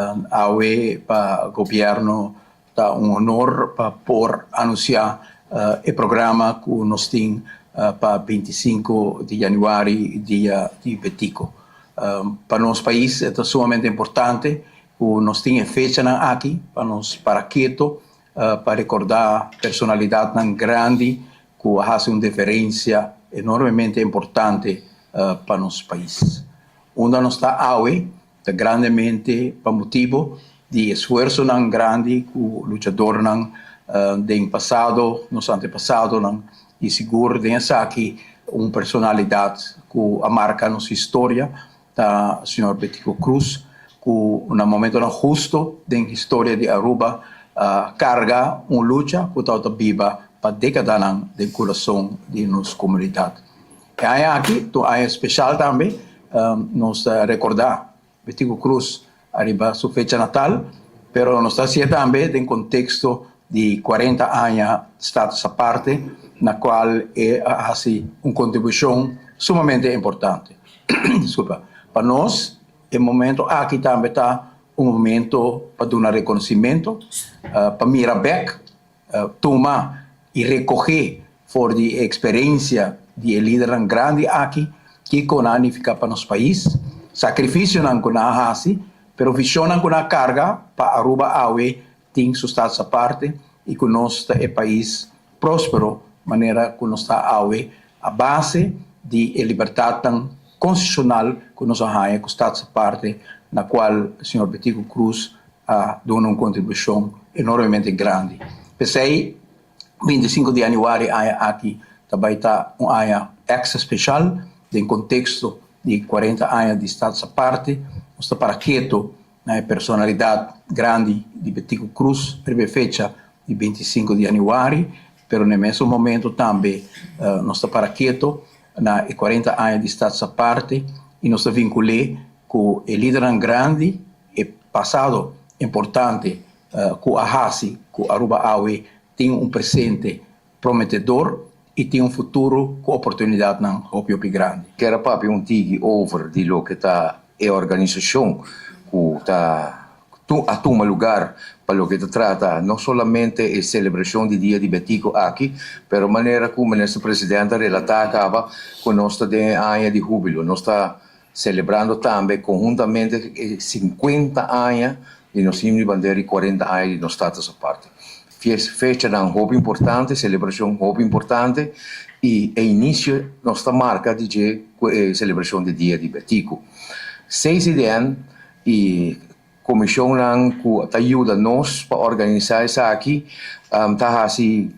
AUE para governo tá honor para por anunciar o programa que nós temos para 25 de janeiro, dia de Betico. Para nosso país é sumamente importante que nós temos fecha aqui para keto, para recordar personalidade grande que faz uma diferença enormemente importante para nosso país. Onde nós está AUE, grandemente para motivo de esforço grande que o lutador de passado, nos antepassados, e seguro de aqui uma personalidade que marca nossa história, da Sr. Betico Croes, que no momento justo da história de Aruba carga uma luta que está viva para décadas do coração de nossa comunidade. E aqui é especial também nos recordar Betico Croes ariba sua fecha natal, pero nós está também em contexto de 40 anos de status à parte, na qual é assim uma contribuição sumamente importante. Desculpa. Para nós, o momento aqui também está um momento para dar reconhecimento, para mirar back, tuma e recorrer por a experiência de líder grande aqui, que fica para nosso país, sacrifício com a hasi, pero visão com a carga para Aruba AUE tem sua status à parte e que nós é país próspero, maneira que nós está AUE a base de liberdade constitucional que nós temos, que status à parte, na qual o Sr. Betico Croes deu uma contribuição enormemente grande. Pensei, 25 de janeiro aqui também está um ano extra especial, em contexto de 40 anos de status à parte, nós para keto, na personalidade grande de Betico Croes, primeira fecha de 25 de janeiro, pero no mesmo momento também nós para keto, na 40 anos de status à parte, e nós vinculamos com o líder grande e passado importante, com a hasi, com Aruba AUE, tem um presente prometedor e tem um futuro com oportunidade não grande. Quero papi um tig over de lo que está a organização que está a tuma lugar para o que se trata não somente a celebração do dia de Betico aqui, mas a maneira como o ministro presidente relatava com nós de ano de júbilo, nós está celebrando também conjuntamente 50 anos de nosso hino de bandeira e 40 anos de nosso status à parte. Fecha um roubo importante, celebração roubo importante e a início nossa marca de celebração do dia de Betico. 6 ideias e comissão que ajuda nós para organizar isso aqui, está assim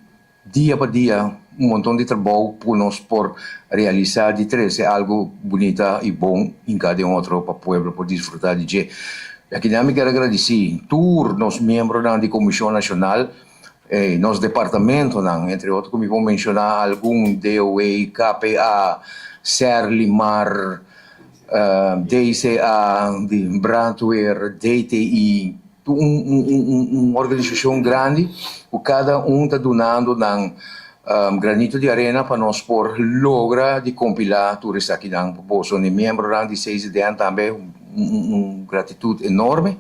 dia por dia montão de trabalho para nós por realizar de três algo bonito e bom em cada outro para o povo por desfrutar de. Aqui também quero agradecer todos os membros da Comissão Nacional, nosso Departamento, entre outros, como vou mencionar algum DOE, KPA, Serlimar, DCA, de Brandweer, DTI, uma organização grande, que cada está donando granito de arena para nós por lograr de compilar tudo isso aqui na população. E membros de 6 anos também, uma gratidão enorme.